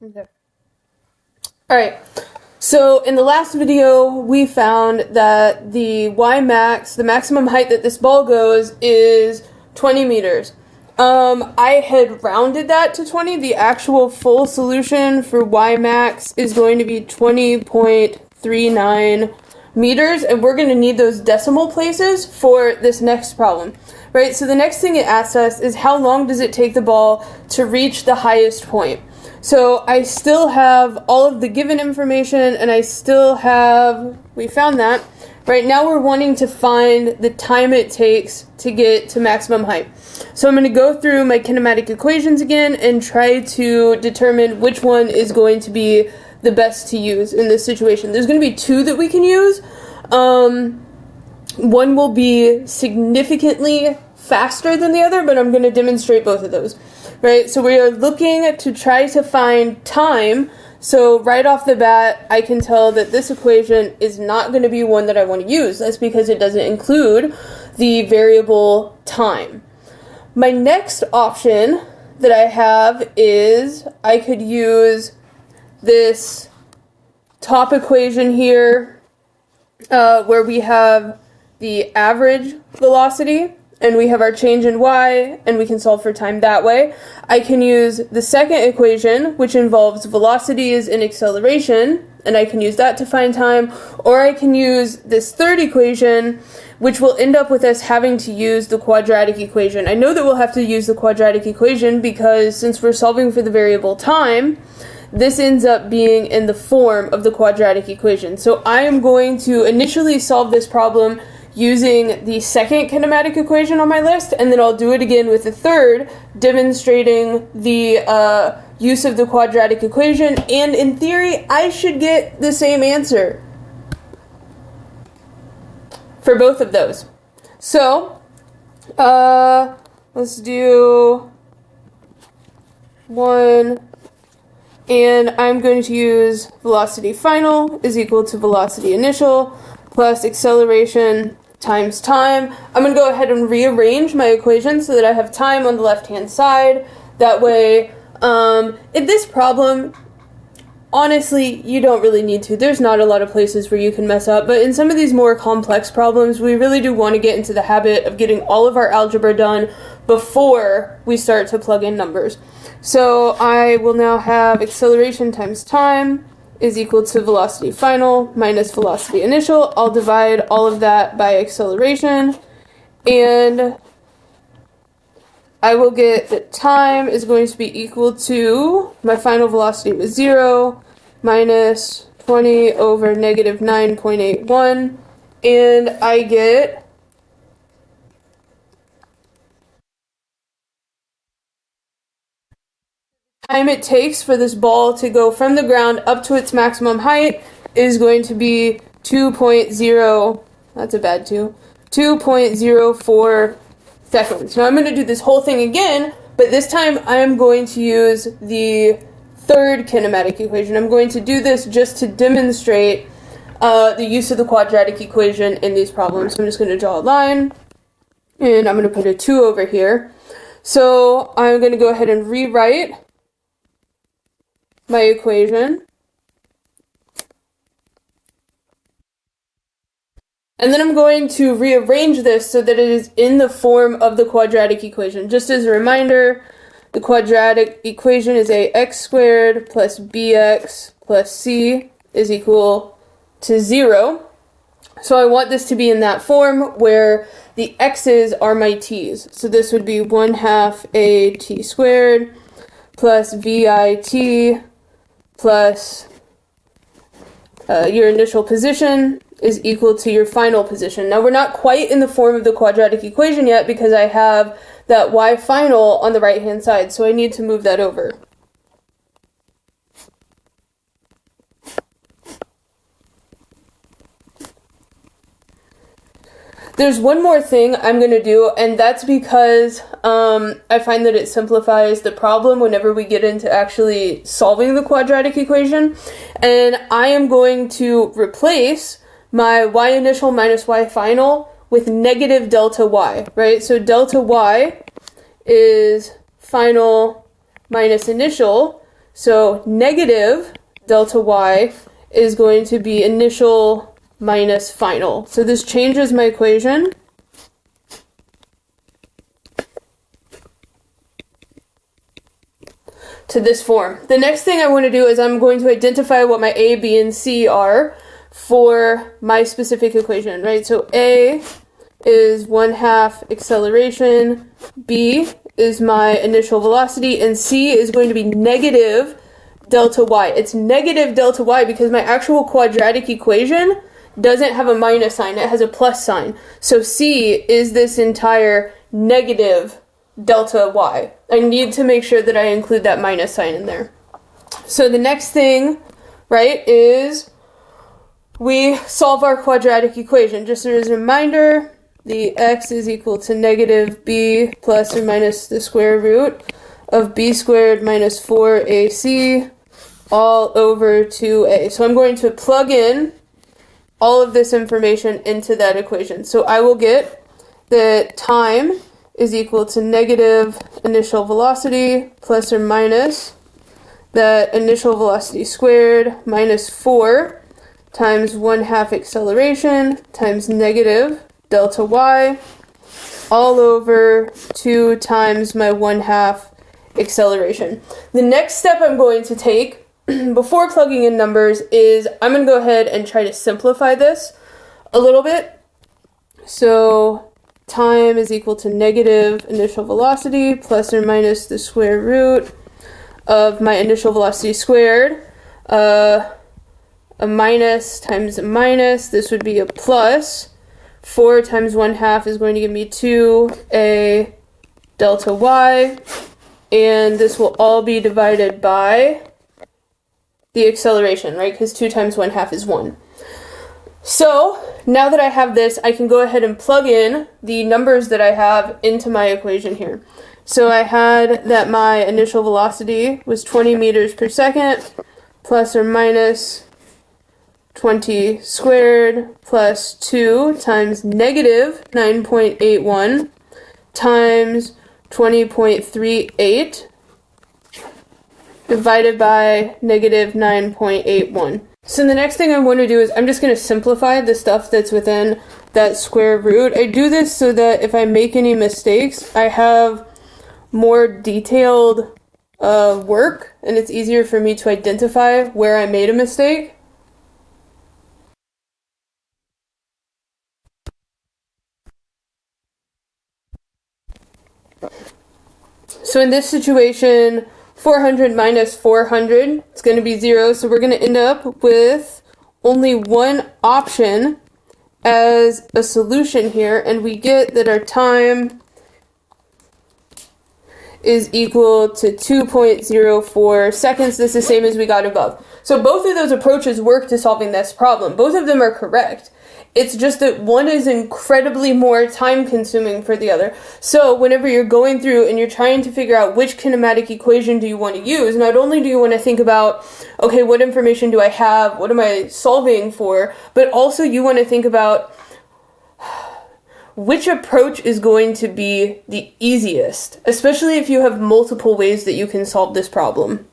Okay. All right. So in the last video, we found that the Y max, the maximum height that this ball goes, is 20 meters. I had rounded that to 20. The actual full solution for Y max is going to be 20.39 meters, and we're going to need those decimal places for this next problem, right? So the next thing it asks us is how long does it take the ball to reach the highest point? So I still have all of the given information, and I still have, we found that. Right now we're wanting to find the time it takes to get to maximum height. So I'm going to go through my kinematic equations again and try to determine which one is going to be the best to use in this situation. There's going to be two that we can use. One will be significantly faster than the other, but I'm going to demonstrate both of those. Right, so we are looking to try to find time. So right off the bat, I can tell that this equation is not going to be one that I want to use. That's because it doesn't include the variable time. My next option that I have is I could use this top equation here where we have the average velocity and we have our change in y, and we can solve for time that way. I can use the second equation, which involves velocities and acceleration, and I can use that to find time, or I can use this third equation, which will end up with us having to use the quadratic equation. I know that we'll have to use the quadratic equation because since we're solving for the variable time, this ends up being in the form of the quadratic equation. So I am going to initially solve this problem using the second kinematic equation on my list, and then I'll do it again with the third, demonstrating the use of the quadratic equation, and in theory, I should get the same answer for both of those. So, let's do one, and I'm going to use velocity final is equal to velocity initial plus acceleration times time. I'm going to go ahead and rearrange my equation so that I have time on the left-hand side. That way, in this problem, honestly, you don't really need to. There's not a lot of places where you can mess up, but in some of these more complex problems, we really do want to get into the habit of getting all of our algebra done before we start to plug in numbers. So I will now have acceleration times time is equal to velocity final minus velocity initial. I'll divide all of that by acceleration, and I will get that time is going to be equal to, my final velocity was 0, minus 20 over negative 9.81, and I get time it takes for this ball to go from the ground up to its maximum height is going to be 2.0, that's a bad 2.04 seconds. Now I'm going to do this whole thing again, but this time I am going to use the third kinematic equation. I'm going to do this just to demonstrate the use of the quadratic equation in these problems. So I'm just going to draw a line, and I'm going to put a 2 over here. So I'm going to go ahead and rewrite my equation. And then I'm going to rearrange this so that it is in the form of the quadratic equation. Just as a reminder, the quadratic equation is ax squared plus bx plus c is equal to 0. So I want this to be in that form where the x's are my t's. So this would be 1/2 a t squared plus vit plus your initial position is equal to your final position. Now we're not quite in the form of the quadratic equation yet because I have that y final on the right hand side, so I need to move that over. There's one more thing I'm going to do, and that's because I find that it simplifies the problem whenever we get into actually solving the quadratic equation. And I am going to replace my y initial minus y final with negative delta y, right? So delta y is final minus initial. So negative delta y is going to be initial minus final. So this changes my equation to this form. The next thing I want to do is I'm going to identify what my a, b, and c are for my specific equation, right? So a is 1/2 acceleration, b is my initial velocity, and c is going to be negative delta y. It's negative delta y because my actual quadratic equation doesn't have a minus sign, it has a plus sign. So c is this entire negative delta y. I need to make sure that I include that minus sign in there. So the next thing, right, is we solve our quadratic equation. Just as a reminder, the x is equal to negative b plus or minus the square root of b squared minus 4ac all over 2a. So I'm going to plug in all of this information into that equation. So I will get that time is equal to negative initial velocity plus or minus that initial velocity squared minus 4 times 1/2 acceleration times negative delta y all over 2 times my 1/2 acceleration. The next step I'm going to take before plugging in numbers is I'm going to go ahead and try to simplify this a little bit. So time is equal to negative initial velocity plus or minus the square root of my initial velocity squared. A minus times a minus, this would be a plus. 4 times 1/2 is going to give me 2a delta y, and this will all be divided by the acceleration, right? Because 2 times 1/2 is 1. So now that I have this, I can go ahead and plug in the numbers that I have into my equation here. So I had that my initial velocity was 20 meters per second plus or minus 20 squared plus 2 times negative 9.81 times 20.38 divided by negative 9.81. So the next thing I want to do is I'm just going to simplify the stuff that's within that square root. I do this so that if I make any mistakes, I have more detailed work, and it's easier for me to identify where I made a mistake. So in this situation, 400 minus 400, it's going to be 0, so we're going to end up with only one option as a solution here, and we get that our time is equal to 2.04 seconds. This is the same as we got above. So both of those approaches work to solving this problem. Both of them are correct. It's just that one is incredibly more time-consuming for the other. So whenever you're going through and you're trying to figure out which kinematic equation do you want to use, not only do you want to think about, okay, what information do I have, what am I solving for, but also you want to think about which approach is going to be the easiest, especially if you have multiple ways that you can solve this problem.